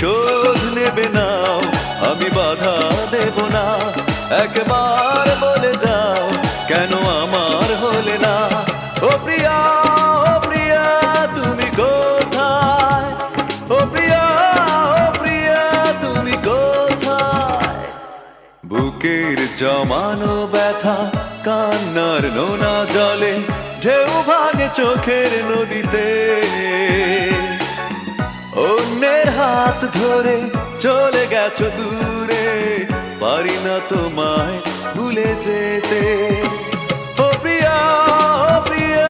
প্রতিশোধ নেবে নাও, আমি বাধা দেব না। একবার বলে যাও কেন আমার হলে না। ও প্রিয়া, ও প্রিয়া তুমি কোথায়? ও প্রিয়া, ও প্রিয়া তুমি কোথায়? বুকের জমানো ব্যথা কান্নার নোনা জলে ঢেউ ভাঙে চোখের নদীতে। অন্যের হাত ধরে চলে গেছো দূরে, পারি না তোমায় ভুলে যেতে।